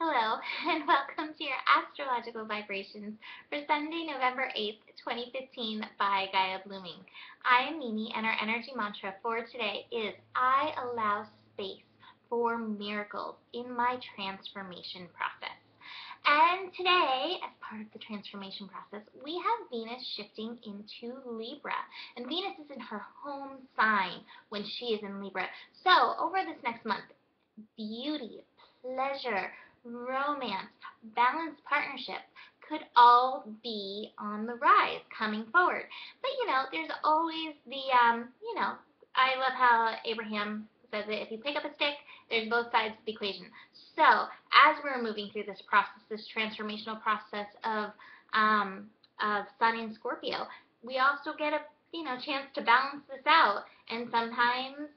Hello, and welcome to your astrological vibrations for Sunday, November 8th, 2015 by Gaia Blooming. I am Mimi, and our energy mantra for today is I allow space for miracles in my transformation process. And today, as part of the transformation process, we have Venus shifting into Libra. And Venus is in her home sign when she is in Libra. So, over this next month, beauty, pleasure, romance, balanced partnership could all be on the rise coming forward. But there's always I love how Abraham says it, if you pick up a stick, there's both sides of the equation. So as we're moving through this process, this transformational process of Sun in Scorpio, we also get a chance to balance this out, and sometimes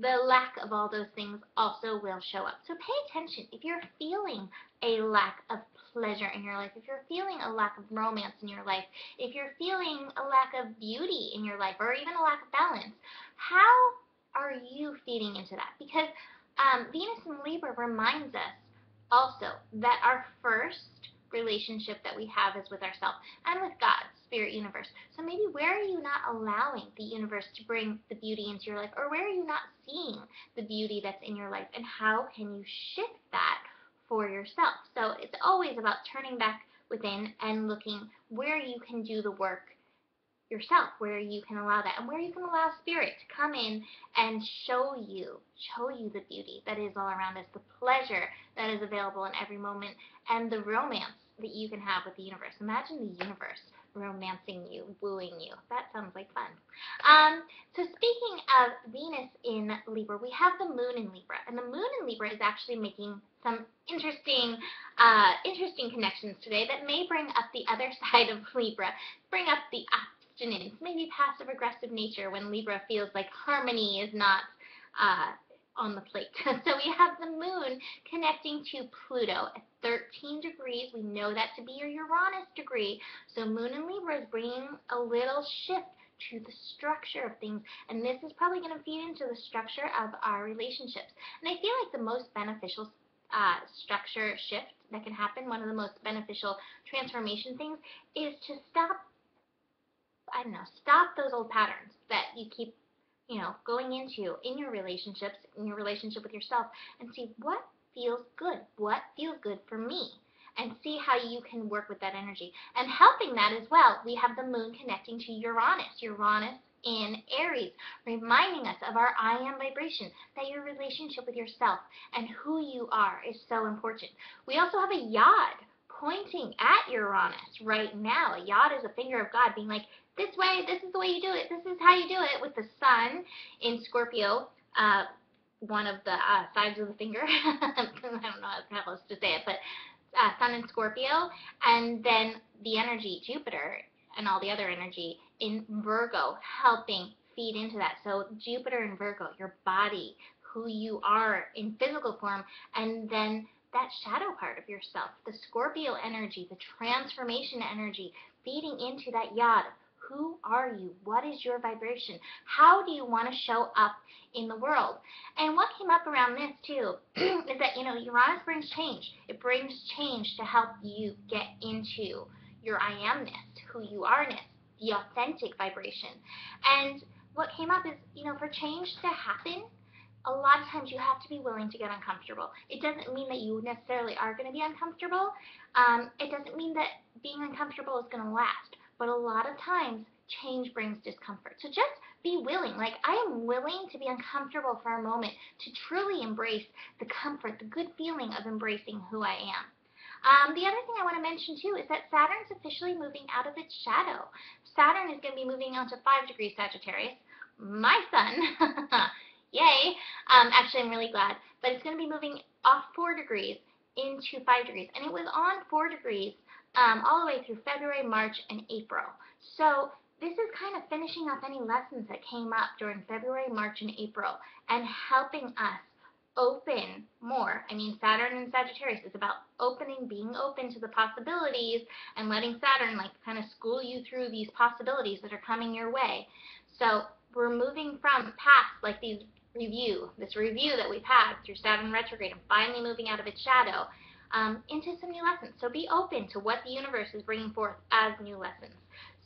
the lack of all those things also will show up. So pay attention. If you're feeling a lack of pleasure in your life, if you're feeling a lack of romance in your life, if you're feeling a lack of beauty in your life, or even a lack of balance, how are you feeding into that? Because Venus in Libra reminds us also that our first relationship that we have is with ourselves and with God, Spirit, Universe. So maybe where are you not allowing the universe to bring the beauty into your life, or where are you not seeing the beauty that's in your life, and how can you shift that for yourself? So it's always about turning back within and looking where you can do the work yourself, where you can allow that, and where you can allow Spirit to come in and show you the beauty that is all around us, the pleasure that is available in every moment, and the romance that you can have with the universe. Imagine the universe romancing you, wooing you. That sounds like fun. So speaking of Venus in Libra, we have the moon in Libra, and the moon in Libra is actually making some interesting connections today that may bring up the other side of Libra, bring up the abstinence, maybe passive-aggressive nature when Libra feels like harmony is not on the plate. So we have the moon connecting to Pluto at 13 degrees. We know that to be your Uranus degree. So moon in Libra is bringing a little shift to the structure of things, and this is probably going to feed into the structure of our relationships. And I feel like the most beneficial structure shift that can happen, one of the most beneficial transformation things, is to stop those old patterns that you keep going into in your relationships, in your relationship with yourself, and see what feels good for me, and see how you can work with that energy. And helping that as well, we have the moon connecting to Uranus in Aries, reminding us of our I am vibration, that your relationship with yourself and who you are is so important. We also have a yod pointing at Uranus right now. A yod is a finger of God being like, this way, this is the way you do it, this is how you do it, with the sun in Scorpio, one of the sides of the finger. I don't know how else to say it, but sun in Scorpio, and then the energy, Jupiter, and all the other energy in Virgo, helping feed into that. So Jupiter in Virgo, your body, who you are in physical form, and then that shadow part of yourself, the Scorpio energy, the transformation energy, feeding into that yod. Who are you? What is your vibration? How do you want to show up in the world? And what came up around this too is that Uranus brings change. It brings change to help you get into your I amness, who you are-ness, the authentic vibration. And what came up is, for change to happen, a lot of times you have to be willing to get uncomfortable. It doesn't mean that you necessarily are going to be uncomfortable. It doesn't mean that being uncomfortable is going to last. But a lot of times, change brings discomfort. So just be willing. Like, I am willing to be uncomfortable for a moment to truly embrace the comfort, the good feeling of embracing who I am. The other thing I want to mention too is that Saturn's officially moving out of its shadow. Saturn is going to be moving on to 5 degrees Sagittarius. My sun, yay. Actually, I'm really glad. But it's going to be moving off 4 degrees into 5 degrees. And it was on 4 degrees all the way through February, March, and April. So this is kind of finishing up any lessons that came up during February, March, and April, and helping us open more. I mean, Saturn in Sagittarius is about opening, being open to the possibilities, and letting Saturn kind of school you through these possibilities that are coming your way. So we're moving from past, like this review that we've had through Saturn retrograde, and finally moving out of its shadow. into some new lessons. So be open to what the universe is bringing forth as new lessons.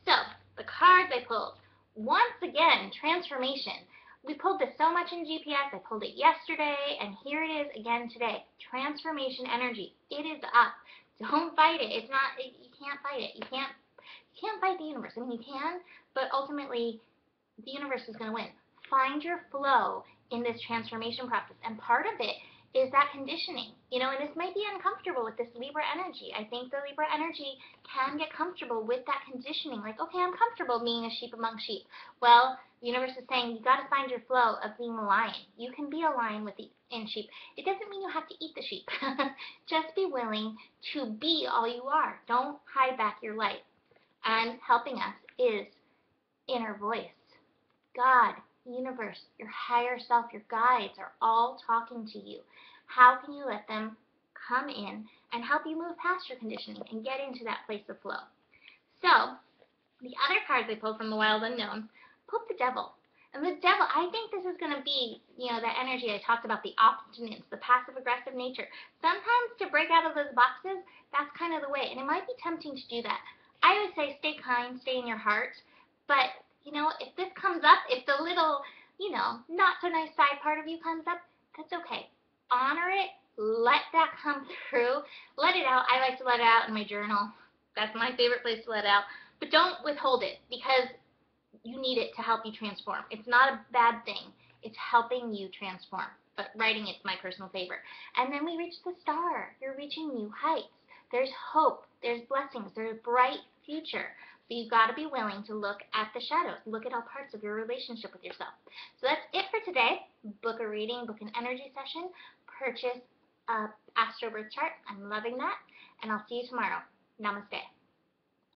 So the cards I pulled, once again, transformation. We pulled this so much in GPS. I pulled it yesterday, and here it is again today. Transformation energy. It is up. Don't fight it. It's not. You can't fight it. You can't fight the universe. I mean, you can, but ultimately, the universe is going to win. Find your flow in this transformation process, and part of it is that conditioning, and this might be uncomfortable with this Libra energy. I think the Libra energy can get comfortable with that conditioning, like, okay, I'm comfortable being a sheep among sheep. Well, the universe is saying you got to find your flow of being a lion. You can be a lion in sheep. It doesn't mean you have to eat the sheep. Just be willing to be all you are. Don't hide back your light. And helping us is inner voice. God, universe, your higher self, your guides are all talking to you. How can you let them come in and help you move past your conditioning and get into that place of flow? So, the other cards I pulled from the Wild Unknown, pulled the Devil. And the Devil, I think this is going to be, that energy I talked about, the obstinance, the passive-aggressive nature. Sometimes to break out of those boxes, that's kind of the way. And it might be tempting to do that. I would say stay kind, stay in your heart. But if this comes up, if the little, not so nice side part of you comes up, that's okay. Honor it. Let that come through. Let it out. I like to let it out in my journal. That's my favorite place to let it out. But don't withhold it, because you need it to help you transform. It's not a bad thing. It's helping you transform. But writing it's my personal favorite. And then we reach the star. You're reaching new heights. There's hope. There's blessings. There's a bright future. But you've got to be willing to look at the shadows. Look at all parts of your relationship with yourself. So that's it for today. Book a reading, book an energy session, purchase a Astro Birth chart. I'm loving that. And I'll see you tomorrow. Namaste.